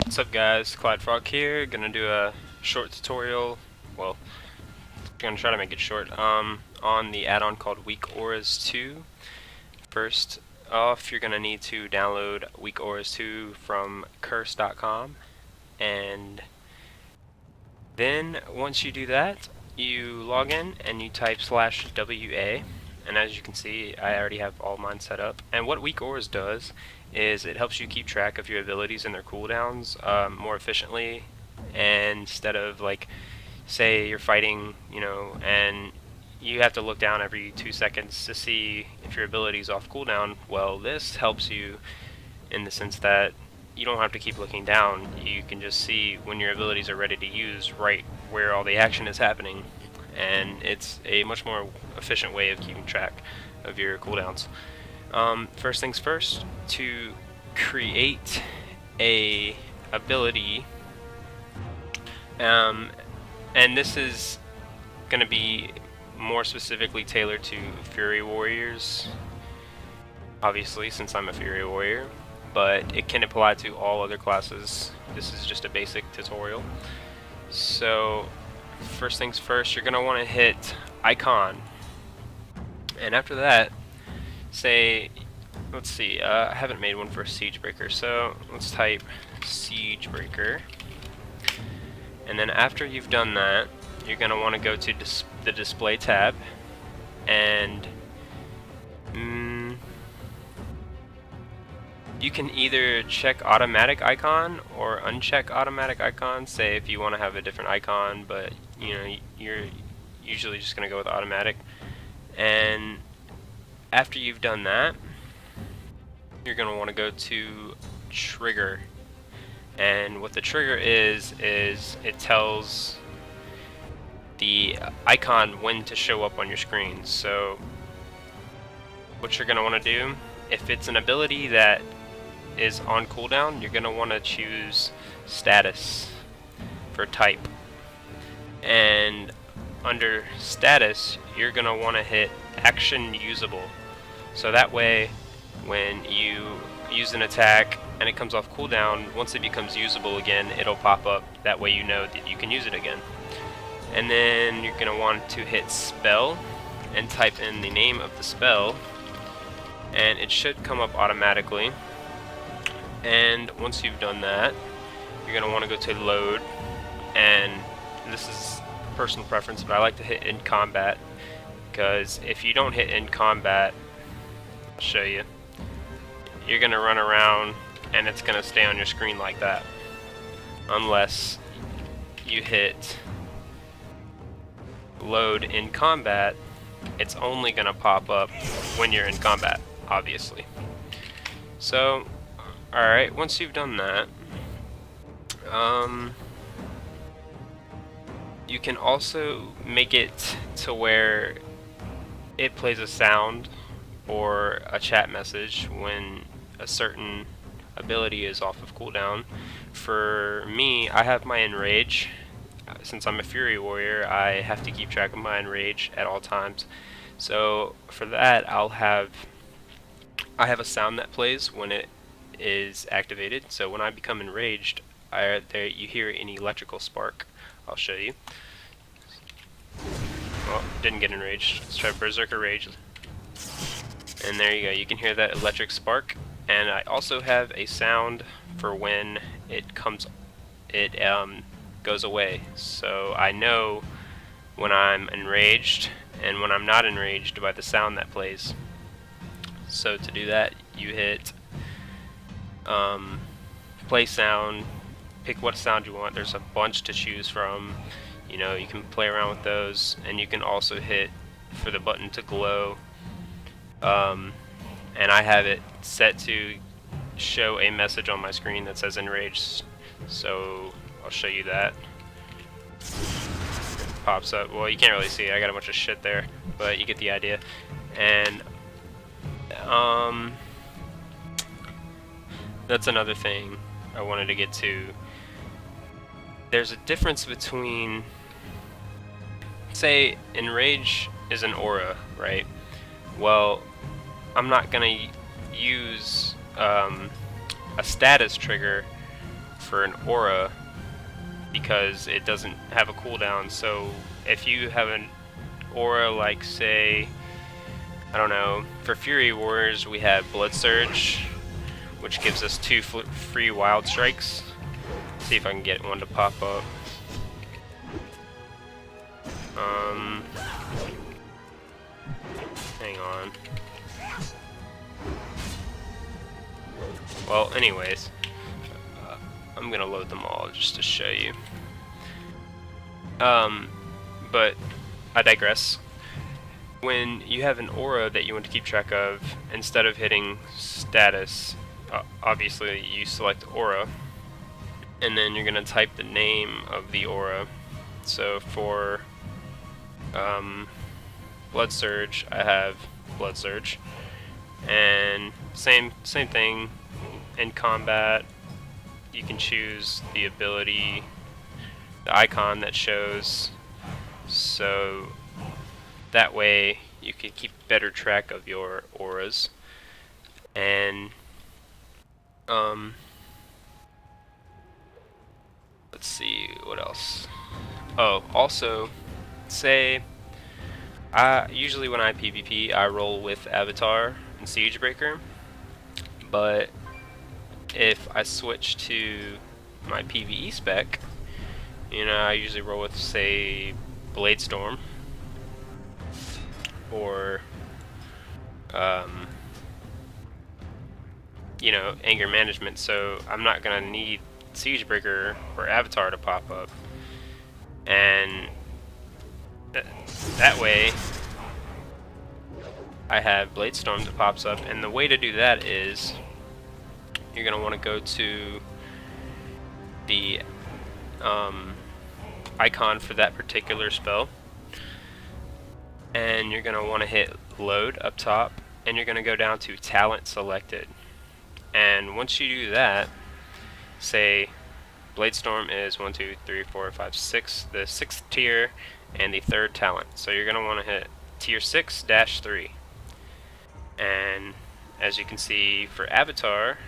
What's up guys, Clydefrawg here, gonna do a short tutorial, well, gonna try to make it short, on the add-on called WeakAuras 2. First off, you're gonna need to download WeakAuras 2 from curse.com, and then once you do that, you log in and you type /WA, and as you can see, I already have all mine set up. And what WeakAuras does is it helps you keep track of your abilities and their cooldowns more efficiently. And instead of, like, say you're fighting, and you have to look down every 2 seconds to see if your ability's off cooldown, well, this helps you in the sense that you don't have to keep looking down. You can just see when your abilities are ready to use right where all the action is happening, and it's a much more efficient way of keeping track of your cooldowns. First things first, to create a ability, and this is going to be more specifically tailored to Fury Warriors, obviously, since I'm a Fury Warrior, but it can apply to all other classes. This is just a basic tutorial. So first things first, you're going to want to hit icon, and after that, say, let's see, I haven't made one for Siegebreaker, so let's type Siegebreaker, and then after you've done that, you're going to want to go to the display tab, and you can either check automatic icon or uncheck automatic icon. Say if you want to have a different icon, but you're usually just going to go with automatic. And after you've done that, you're going to want to go to trigger. And what the trigger is it tells the icon when to show up on your screen. So what you're going to want to do, if it's an ability that is on cooldown, you're going to want to choose status for type, and under status you're going to want to hit action usable, so that way when you use an attack and it comes off cooldown, once it becomes usable again, it'll pop up. That way you know that you can use it again. And then you're going to want to hit spell and type in the name of the spell, and it should come up automatically. And once you've done that, you're going to want to go to load, and this is personal preference, but I like to hit in combat, because if you don't hit in combat, I'll show you, you're going to run around and it's going to stay on your screen like that, unless you hit load in combat. It's only going to pop up when you're in combat, obviously. So alright, once you've done that, you can also make it to where it plays a sound or a chat message when a certain ability is off of cooldown. For me, I have my Enrage. Since I'm a Fury Warrior, I have to keep track of my Enrage at all times. So for that, I have a sound that plays when it is activated. So when I become enraged, you hear an electrical spark. I'll show you. Well, didn't get enraged. Let's try Berserker Rage. And there you go. You can hear that electric spark. And I also have a sound for when it goes away. So I know when I'm enraged and when I'm not enraged by the sound that plays. So to do that, you hit play sound, pick what sound you want. There's a bunch to choose from. You can play around with those, and you can also hit for the button to glow. And I have it set to show a message on my screen that says enraged, so I'll show you that. It pops up. Well, you can't really see it. I got a bunch of shit there, but you get the idea. And that's another thing I wanted to get to. There's a difference between, say, Enrage is an aura, right? Well, I'm not gonna use a status trigger for an aura because it doesn't have a cooldown. So if you have an aura like, say, I don't know, for Fury Warriors we have Blood Surge, which gives us 2 free Wild Strikes. See if I can get one to pop up. Hang on. Well, anyways, I'm gonna load them all just to show you. But I digress. When you have an aura that you want to keep track of, instead of hitting status, obviously you select aura, and then you're gonna type the name of the aura. So for Blood Surge, I have Blood Surge, and same thing. In combat, you can choose the ability, the icon that shows, so that way you can keep better track of your auras. And let's see what else. Oh, also, say usually when I PvP I roll with Avatar and Siegebreaker, but if I switch to my PvE spec, you know, I usually roll with, say, Bladestorm or you know, Anger Management, so I'm not gonna need Siegebreaker or Avatar to pop up, and that way I have Bladestorm that pops up. And the way to do that is you're gonna want to go to the icon for that particular spell, and you're gonna want to hit load up top, and you're gonna go down to talent selected. And once you do that, say Bladestorm is 1, 2, 3, 4, 5, 6, the 6th tier and the 3rd talent. So you're gonna want to hit tier 6-3. And as you can see for Avatar,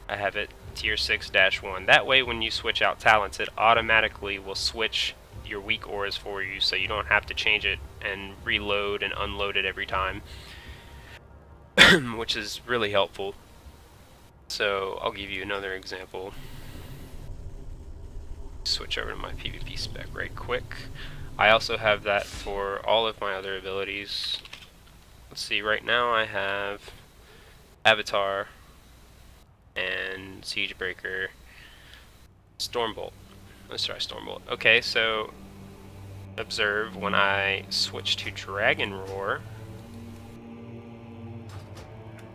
I have it tier 6-1. That way when you switch out talents, it automatically will switch your weak auras for you, so you don't have to change it and reload and unload it every time, which is really helpful. So I'll give you another example. Switch over to my PvP spec right quick. I also have that for all of my other abilities. Let's see, right now I have Avatar and Siegebreaker, Stormbolt. Let's try Stormbolt. Okay, so observe when I switch to Dragon Roar,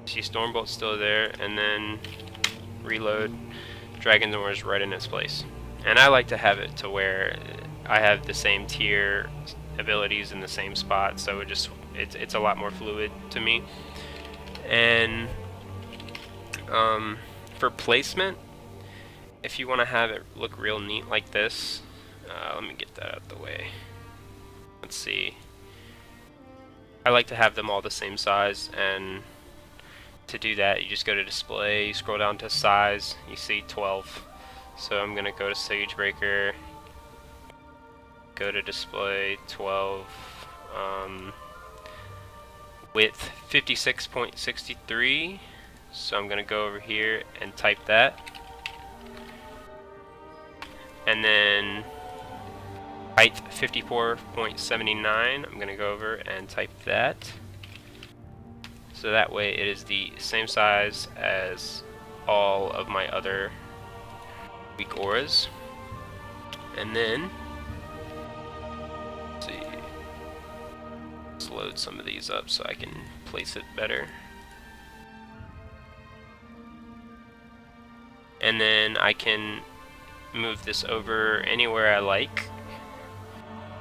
see Stormbolt's still there, and then reload, Dragon Roar is right in its place. And I like to have it to where I have the same tier abilities in the same spot, so it's a lot more fluid to me. And for placement, if you want to have it look real neat like this, let me get that out of the way. Let's see. I like to have them all the same size, and to do that you just go to display, you scroll down to size, you see 12. So I'm going to go to Siegebreaker, go to display 12, width 56.63. So I'm going to go over here and type that, and then height 54.79. I'm going to go over and type that, so that way it is the same size as all of my other weak auras. And then let's see, let's load some of these up so I can place it better. And then I can move this over anywhere I like,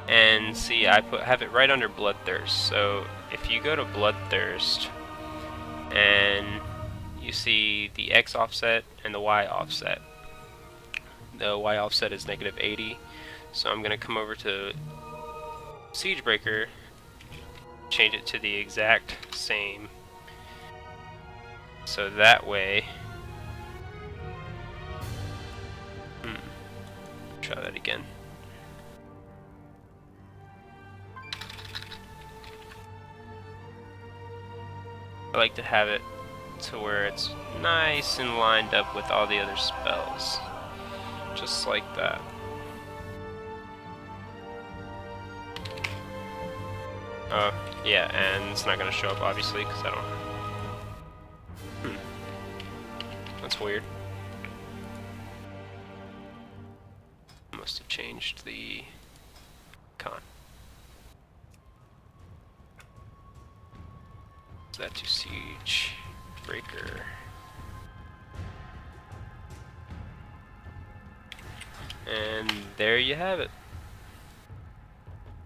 and see, I have it right under Bloodthirst. So if you go to Bloodthirst and you see the X offset and the Y offset, the Y offset is -80. So I'm gonna come over to Siegebreaker, change it to the exact same, so that way again. I like to have it to where it's nice and lined up with all the other spells. Just like that. Yeah, and it's not going to show up obviously because I don't... That's weird. Must have changed the icon. That to siege breaker. And there you have it.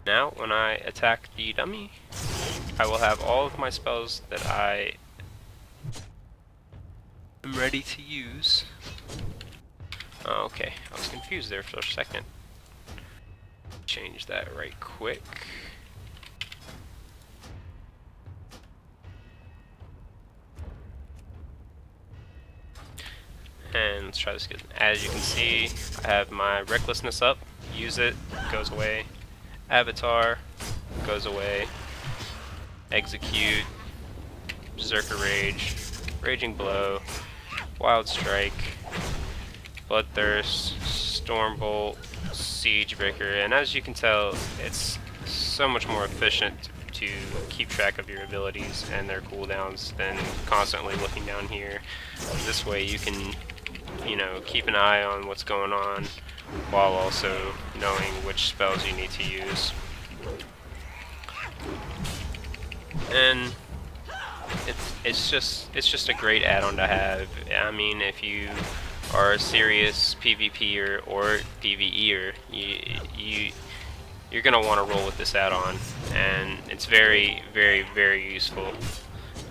Now when I attack the dummy, I will have all of my spells that I am ready to use. Oh, okay, I was confused there for a second. Change that right quick. And let's try this again. As you can see, I have my recklessness up. Use it, goes away. Avatar, goes away. Execute, Berserker Rage, Raging Blow, Wild Strike, Bloodthirst, Stormbolt, Siege Breaker, and as you can tell, it's so much more efficient to keep track of your abilities and their cooldowns than constantly looking down here. This way you can, you know, keep an eye on what's going on while also knowing which spells you need to use. And it's just a great add-on to have. I mean, if you are a serious PvPer or PvEer, you're gonna want to roll with this add-on, and it's very, very, very useful.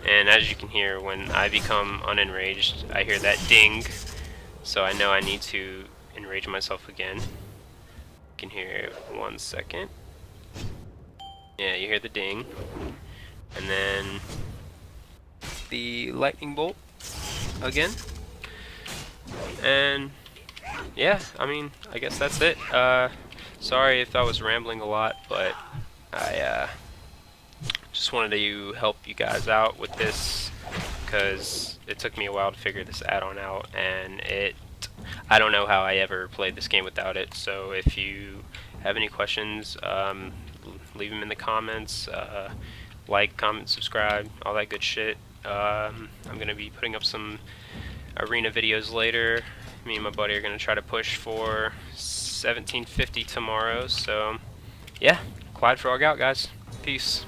And as you can hear, when I become unenraged, I hear that ding, so I know I need to enrage myself again. You can hear it 1 second. Yeah, you hear the ding, and then the lightning bolt again. And yeah, I mean, I guess that's it. Sorry if I was rambling a lot, but I just wanted to help you guys out with this because it took me a while to figure this add-on out, and I don't know how I ever played this game without it. So if you have any questions, leave them in the comments. Like, comment, subscribe, all that good shit. I'm gonna be putting up some arena videos later. Me and my buddy are gonna try to push for 1750 tomorrow. So yeah, Clydefrawg out, guys. Peace.